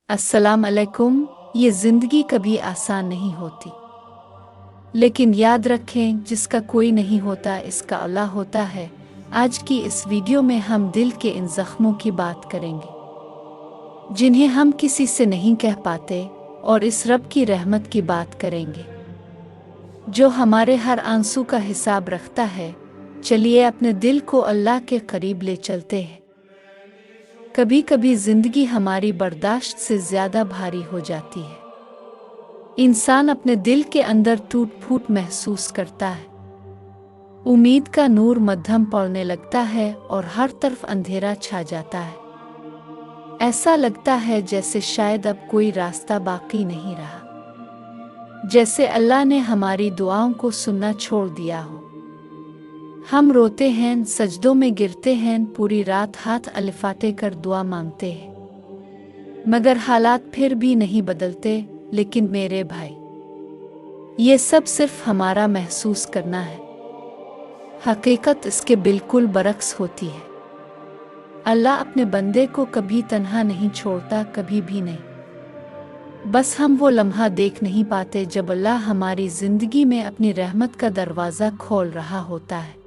अस्सलाम अलैकुम। ये ज़िंदगी कभी आसान नहीं होती, लेकिन याद रखें, जिसका कोई नहीं होता इसका अल्लाह होता है। आज की इस वीडियो में हम दिल के इन ज़ख्मों की बात करेंगे जिन्हें हम किसी से नहीं कह पाते, और इस रब की रहमत की बात करेंगे जो हमारे हर आंसू का हिसाब रखता है। चलिए अपने दिल को अल्लाह के करीब ले चलते हैं। कभी कभी ज़िंदगी हमारी बर्दाश्त से ज़्यादा भारी हो जाती है। इंसान अपने दिल के अंदर टूट फूट महसूस करता है। उम्मीद का नूर मध्यम पड़ने लगता है और हर तरफ अंधेरा छा जाता है। ऐसा लगता है जैसे शायद अब कोई रास्ता बाकी नहीं रहा, जैसे अल्लाह ने हमारी दुआओं को सुनना छोड़ दिया हो। हम रोते हैं, सजदों में गिरते हैं, पूरी रात हाथ अलिफाटे कर दुआ मांगते हैं, मगर हालात फिर भी नहीं बदलते। लेकिन मेरे भाई, ये सब सिर्फ हमारा महसूस करना है। हकीकत इसके बिल्कुल बरक्स होती है। अल्लाह अपने बंदे को कभी तन्हा नहीं छोड़ता, कभी भी नहीं। बस हम वो लम्हा देख नहीं पाते जब अल्लाह हमारी ज़िंदगी में अपनी रहमत का दरवाज़ा खोल रहा होता है।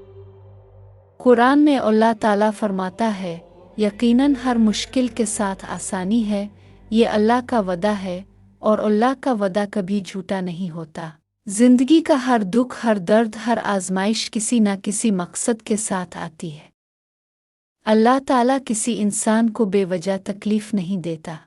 कुरान में अल्लाह ताला फरमाता है, यकीनन हर मुश्किल के साथ आसानी है। ये अल्लाह का वदा है और अल्लाह का वदा कभी झूठा नहीं होता। जिंदगी का हर दुख, हर दर्द, हर आजमाइश किसी न किसी मकसद के साथ आती है। अल्लाह ताला किसी इंसान को बेवजह तकलीफ नहीं देता।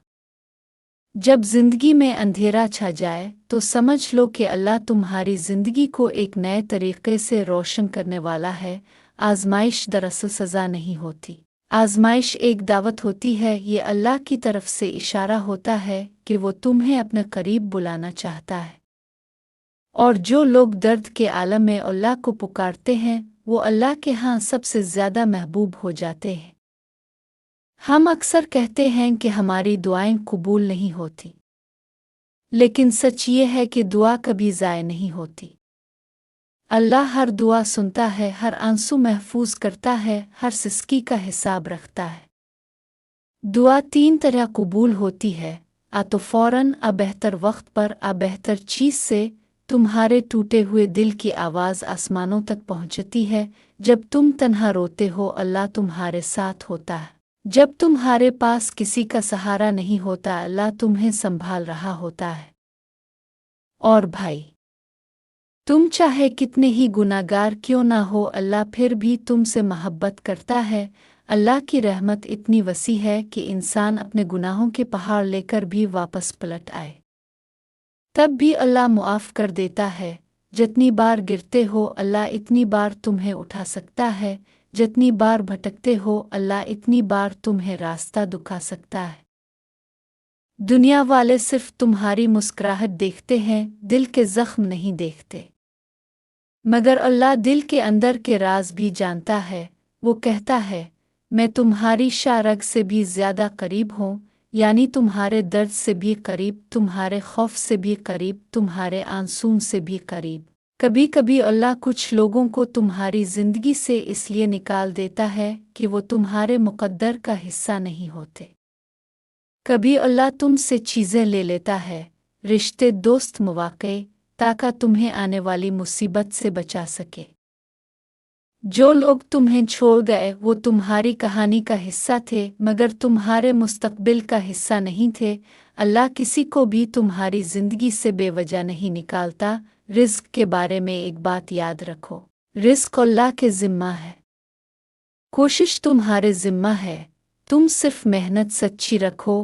जब जिंदगी में अंधेरा छा जाए तो समझ लो कि अल्लाह तुम्हारी जिंदगी को एक नए तरीके से रोशन करने वाला है। आजमाइश दरअसल सज़ा नहीं होती, आजमाइश एक दावत होती है। ये अल्लाह की तरफ से इशारा होता है कि वो तुम्हें अपने करीब बुलाना चाहता है। और जो लोग दर्द के आलम में अल्लाह को पुकारते हैं, वो अल्लाह के यहाँ सबसे ज़्यादा महबूब हो जाते हैं। हम अक्सर कहते हैं कि हमारी दुआएं कबूल नहीं होती, लेकिन सच ये है कि दुआ कभी ज़ाय नहीं होती। अल्लाह हर दुआ सुनता है, हर आंसू महफूज करता है, हर सिसकी का हिसाब रखता है। दुआ तीन तरह कबूल होती है, आ तो फ़ौरन, आ बेहतर वक्त पर, आ बेहतर चीज़ से। तुम्हारे टूटे हुए दिल की आवाज़ आसमानों तक पहुँचती है। जब तुम तन्हा रोते हो, अल्लाह तुम्हारे साथ होता है। जब तुम्हारे पास किसी का सहारा नहीं होता, अल्लाह तुम्हें संभाल रहा होता है। और भाई, तुम चाहे कितने ही गुनाहगार क्यों ना हो, अल्लाह फिर भी तुमसे मोहब्बत करता है। अल्लाह की रहमत इतनी वसी है कि इंसान अपने गुनाहों के पहाड़ लेकर भी वापस पलट आए, तब भी अल्लाह मुआफ़ कर देता है। जितनी बार गिरते हो, अल्लाह इतनी बार तुम्हें उठा सकता है। जितनी बार भटकते हो, अल्लाह इतनी बार तुम्हें रास्ता दिखा सकता है। दुनिया वाले सिर्फ तुम्हारी मुस्कुराहट देखते हैं, दिल के ज़ख्म नहीं देखते। मगर अल्लाह दिल के अंदर के राज भी जानता है। वो कहता है, मैं तुम्हारी शारग से भी ज़्यादा करीब हूँ, यानी तुम्हारे दर्द से भी करीब, तुम्हारे खौफ से भी करीब, तुम्हारे आंसू से भी करीब। कभी कभी अल्लाह कुछ लोगों को तुम्हारी ज़िंदगी से इसलिए निकाल देता है कि वो तुम्हारे मुक़द्दर का हिस्सा नहीं होते। कभी अल्लाह तुमसे चीज़ें ले लेता है, रिश्ते, दोस्त, मौक़े, ताकि तुम्हें आने वाली मुसीबत से बचा सके। जो लोग तुम्हें छोड़ गए वो तुम्हारी कहानी का हिस्सा थे, मगर तुम्हारे मुस्तक़बिल का हिस्सा नहीं थे। अल्लाह किसी को भी तुम्हारी ज़िंदगी से बेवजह नहीं निकालता। रिज़्क़ के बारे में एक बात याद रखो, रिज़्क़ अल्लाह के ज़िम्मा है, कोशिश तुम्हारे ज़िम्मा है। तुम सिर्फ मेहनत सच्ची रखो,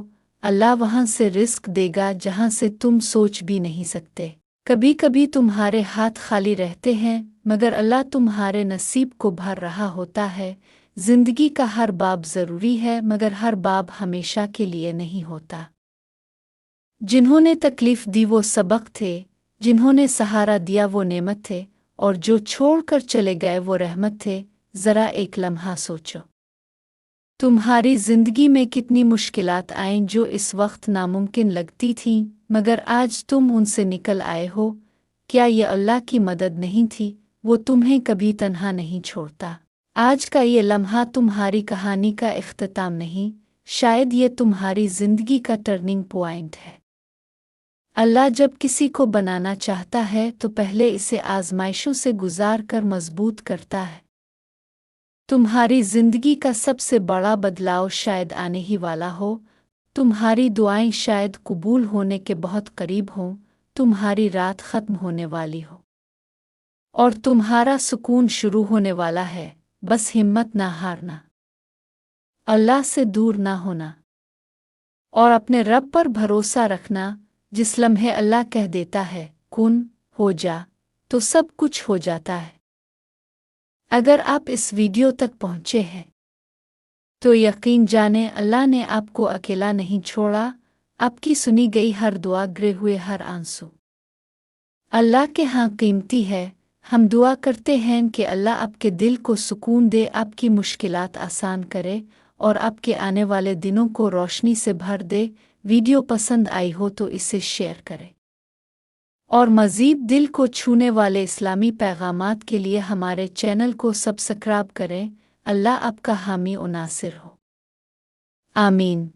अल्लाह वहाँ से रिज़्क़ देगा जहाँ से तुम सोच भी नहीं सकते। कभी कभी तुम्हारे हाथ खाली रहते हैं, मगर अल्लाह तुम्हारे नसीब को भर रहा होता है। ज़िंदगी का हर बाब ज़रूरी है, मगर हर बाब हमेशा के लिए नहीं होता। जिन्होंने तकलीफ़ दी वो सबक थे, जिन्होंने सहारा दिया वो नेमत थे, और जो छोड़कर चले गए वो रहमत थे। ज़रा एक लम्हा सोचो, तुम्हारी ज़िंदगी में कितनी मुश्किलात आईं जो इस वक्त नामुमकिन लगती थीं, मगर आज तुम उनसे निकल आए हो। क्या ये अल्लाह की मदद नहीं थी? वो तुम्हें कभी तन्हा नहीं छोड़ता। आज का ये लम्हा तुम्हारी कहानी का इख्तिताम नहीं, शायद ये तुम्हारी जिंदगी का टर्निंग पॉइंट है। अल्लाह जब किसी को बनाना चाहता है तो पहले इसे आजमाइशों से गुजार कर मजबूत करता है। तुम्हारी जिंदगी का सबसे बड़ा बदलाव शायद आने ही वाला हो। तुम्हारी दुआएं शायद कबूल होने के बहुत करीब हों। तुम्हारी रात खत्म होने वाली हो और तुम्हारा सुकून शुरू होने वाला है। बस हिम्मत ना हारना, अल्लाह से दूर ना होना और अपने रब पर भरोसा रखना। जिस लम्हे अल्लाह कह देता है कुन हो जा, तो सब कुछ हो जाता है। अगर आप इस वीडियो तक पहुंचे हैं तो यकीन जाने अल्लाह ने आपको अकेला नहीं छोड़ा। आपकी सुनी गई हर दुआ, गिरे हुए हर आंसू अल्लाह के यहाँ कीमती है। हम दुआ करते हैं कि अल्लाह आपके दिल को सुकून दे, आपकी मुश्किलात आसान करे और आपके आने वाले दिनों को रोशनी से भर दे। वीडियो पसंद आई हो तो इसे शेयर करें और मज़ीद दिल को छूने वाले इस्लामी पैगामात के लिए हमारे चैनल को सब्सक्राइब करें। अल्लाह आपका हामी और नासिर हो। आमीन।